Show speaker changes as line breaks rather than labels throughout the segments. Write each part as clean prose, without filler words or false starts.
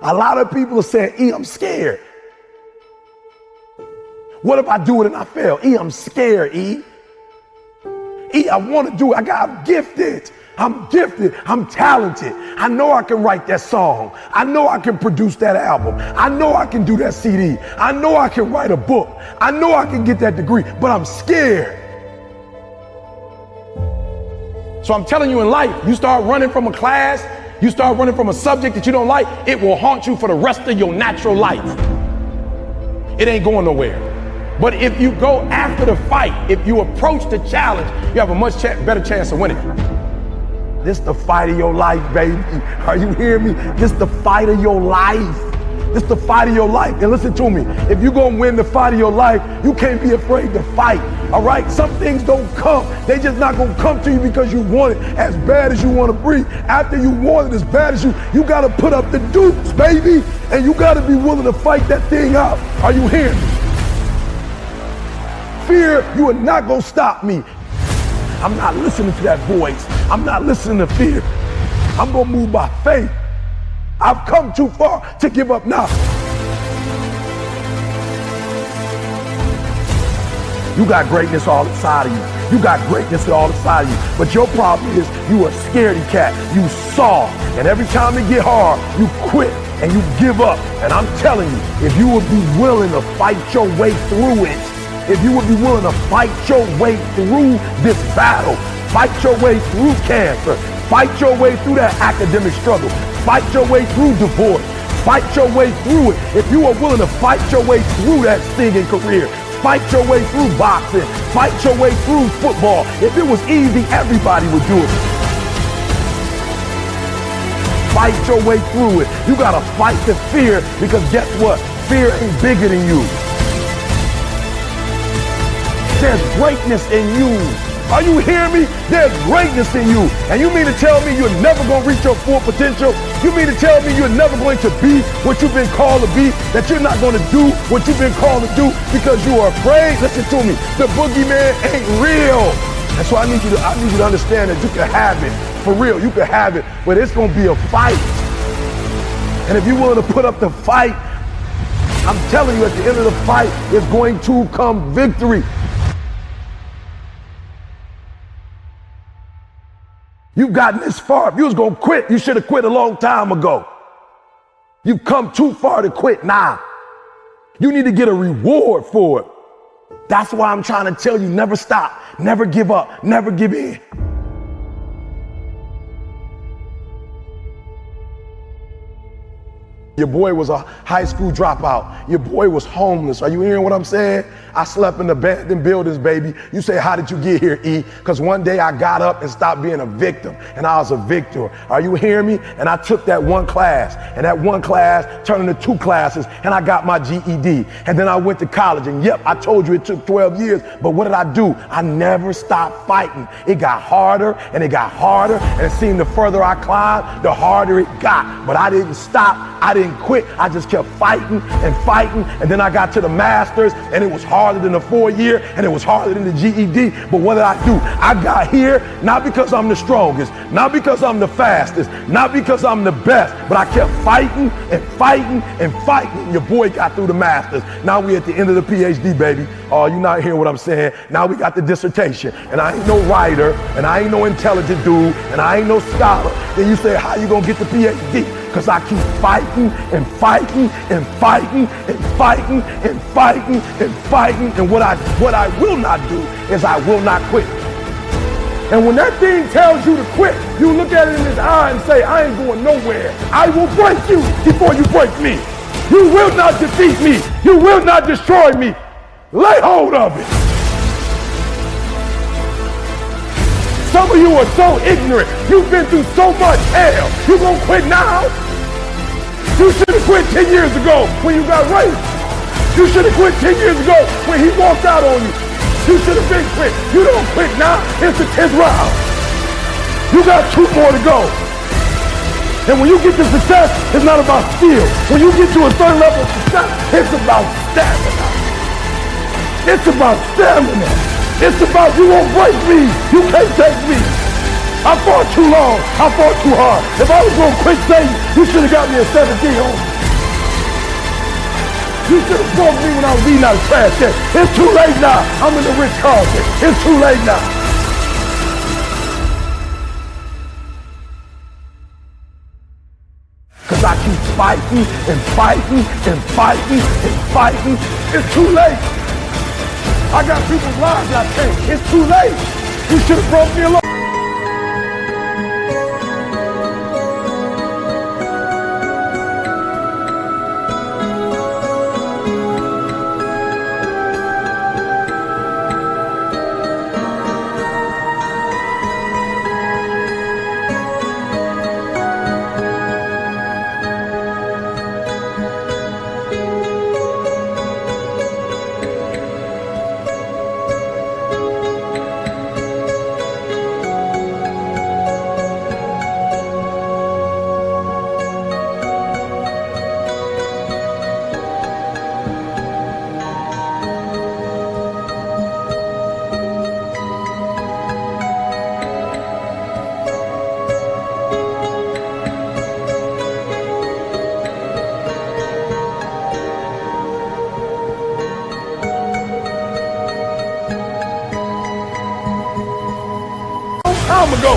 A lot of people are saying, E, I'm scared. What if I do it and I fail? E, I'm scared, E. E, I want to do it. I'm gifted. I'm gifted. I'm talented. I know I can write that song. I know I can produce that album. I know I can do that CD. I know I can write a book. I know I can get that degree, but I'm scared. So I'm telling you, in life, you start running from a class, you start running from a subject that you don't like, it will haunt you for the rest of your natural life. It ain't going nowhere. But if you go after the fight, if you approach the challenge, you have a much better chance of winning. This the fight of your life, baby. Are you hearing me? This the fight of your life. This the fight of your life. And listen to me, if you're gonna win the fight of your life, you can't be afraid to fight, all right? Some things don't come. They just not gonna come to you because you want it as bad as you wanna breathe. After you want it as bad as you gotta put up the dukes, baby. And you gotta be willing to fight that thing out. Are you hearing me? Fear, you are not gonna stop me. I'm not listening to that voice. I'm not listening to fear. I'm gonna move by faith. I've come too far to give up now. You got greatness all inside of you. You got greatness all inside of you. But your problem is you a scaredy cat. You soft. And every time it get hard, you quit and you give up. And I'm telling you, if you would be willing to fight your way through it, if you would be willing to fight your way through this battle, fight your way through cancer, fight your way through that academic struggle, fight your way through divorce, fight your way through it. If you are willing to fight your way through that singing career, fight your way through boxing, fight your way through football. If it was easy, everybody would do it. Fight your way through it. You gotta fight the fear, because guess what? Fear ain't bigger than you. There's greatness in you. Are you hearing me? There's greatness in you. And you mean to tell me you're never going to reach your full potential? You mean to tell me you're never going to be what you've been called to be? That you're not going to do what you've been called to do because you are afraid? Listen to me. The boogeyman ain't real. And so I need you to understand that you can have it. For real, you can have it. But it's going to be a fight. And if you're willing to put up the fight, I'm telling you, at the end of the fight, it's going to come victory. You've gotten this far. If you was going to quit, you should have quit a long time ago. You've come too far to quit now. You need to get a reward for it. That's why I'm trying to tell you, never stop, never give up, never give in. Your boy was a high school dropout. Your boy was homeless. Are you hearing what I'm saying? I slept in abandoned buildings, baby. You say, how did you get here, E? Because one day I got up and stopped being a victim, and I was a victor. Are you hearing me? And I took that one class, and that one class turned into 2 classes, and I got my GED. And then I went to college, and yep, I told you it took 12 years, but what did I do? I never stopped fighting. It got harder, and it got harder, and it seemed the further I climbed, the harder it got. But I didn't stop. I didn't quit. I just kept fighting and fighting, and then I got to the master's, and it was harder than the 4-year, and it was harder than the GED. But what did I do? I got here not because I'm the strongest, not because I'm the fastest, not because I'm the best, but I kept fighting and fighting and fighting. Your boy got through the master's. Now we at the end of the PhD, baby. Oh, you not hearing what I'm saying? Now we got the dissertation, and I ain't no writer, and I ain't no intelligent dude, and I ain't no scholar. Then you say, how you gonna get the PhD? Because I keep fighting and fighting and fighting and fighting and fighting and fighting. And what I will not do is I will not quit. And when that thing tells you to quit, you look at it in his eye and say, I ain't going nowhere. I will break you before you break me. You will not defeat me. You will not destroy me. Lay hold of it. Some of you are so ignorant. You've been through so much hell. You gonna quit now? You should have quit 10 years ago when you got raped. You should have quit 10 years ago when he walked out on you. You should have been quit. You don't quit now. It's the 10th round. You got 2 more to go. And when you get to success, it's not about skill. When you get to a certain level of success, it's about stamina. It's about stamina. It's about you won't break me. You can't take me. I fought too long. I fought too hard. If I was gonna quit Satan, you should have got me at 17 home. You should have spoke to me when I was eating out of trash can. It's too late now. I'm in the Ritz Carlton. It's too late now. Because I keep fighting and fighting and fighting and fighting. It's too late. I got people's lives I changed. It's too late. You should have brought me along. Time ago.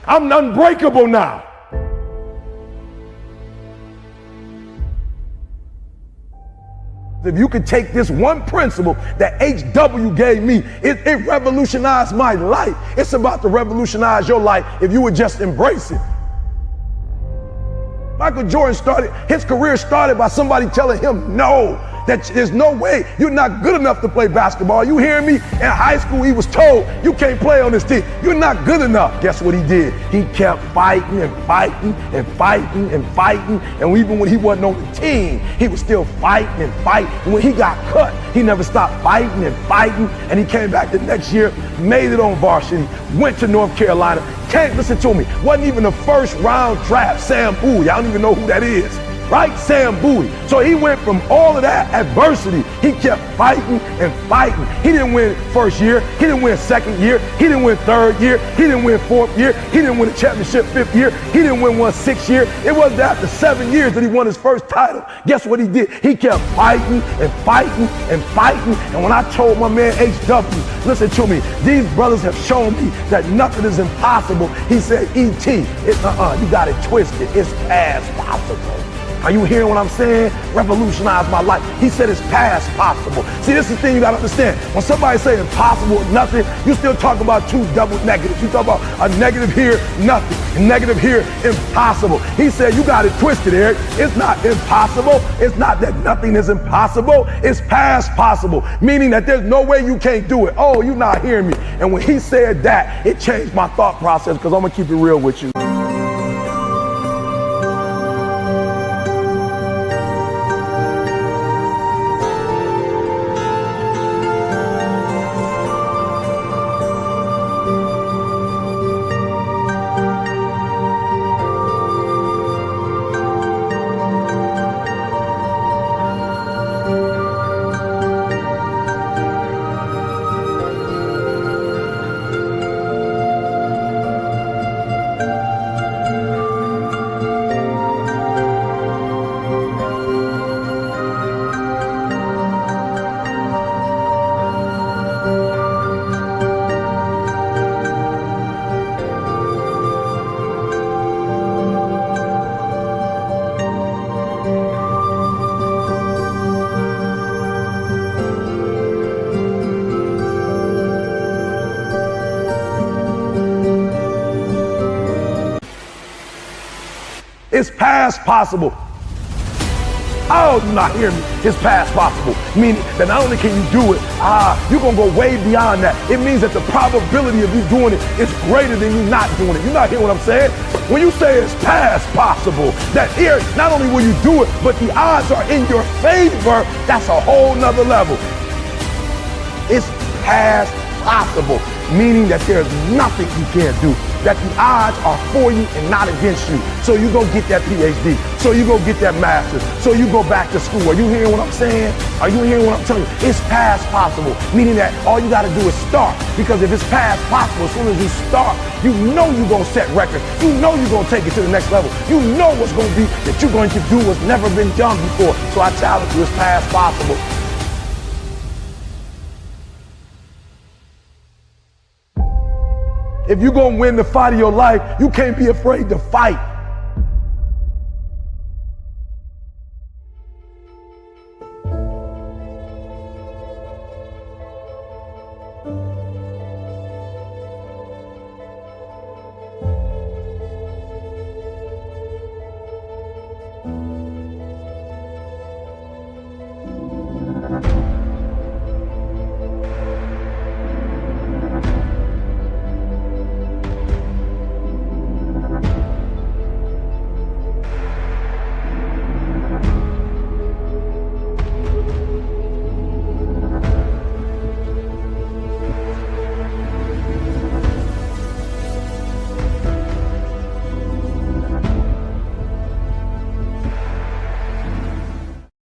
I'm unbreakable now. If you could take this one principle that HW gave me, it revolutionized my life. It's about to revolutionize your life if you would just embrace it. Michael Jordan his career started by somebody telling him no. That there's no way, you're not good enough to play basketball. You hear me? In high school, he was told, you can't play on this team. You're not good enough. Guess what he did? He kept fighting and fighting and fighting and fighting. And even when he wasn't on the team, he was still fighting and fighting. And when he got cut, he never stopped fighting and fighting. And he came back the next year, made it on varsity, went to North Carolina. Listen to me, wasn't even the first round draft, Sam Bowie. I don't even know who that is. Right? Sam Bowie. So he went from all of that adversity. He kept fighting and fighting. He didn't win first year. He didn't win second year. He didn't win third year. He didn't win fourth year. He didn't win a championship fifth year. He didn't win one sixth year. It wasn't after 7 years that he won his first title. Guess what he did? He kept fighting and fighting and fighting. And when I told my man HW, listen to me, these brothers have shown me that nothing is impossible. He said, E.T., you got it twisted. It's past possible. Are you hearing what I'm saying? Revolutionize my life. He said it's past possible. See, this is the thing you gotta understand. When somebody say impossible or nothing, you still talk about two double negatives. You talk about a negative here, nothing. A negative here, impossible. He said you got it twisted, Eric. It's not impossible. It's not that nothing is impossible. It's past possible, meaning that there's no way you can't do it. Oh, you're not hearing me. And when he said that, it changed my thought process, because I'm gonna keep it real with you. It's past possible. Oh, you not hear me? It's past possible. Meaning that not only can you do it, you're going to go way beyond that. It means that the probability of you doing it is greater than you not doing it. You're not hearing what I'm saying? When you say it's past possible, that here, not only will you do it, but the odds are in your favor. That's a whole nother level. It's past possible, meaning that there's nothing you can't do. that the odds are for you and not against you. So you go get that PhD. So you go get that master's. So you go back to school. Are you hearing what I'm saying? Are you hearing what I'm telling you? It's past possible, meaning that all you got to do is start. Because if it's past possible, as soon as you start, you know you're going to set records. You know you're going to take it to the next level. You know what's going to be that you're going to do what's never been done before. So I challenge you, it's past possible. If you're going to win the fight of your life, you can't be afraid to fight.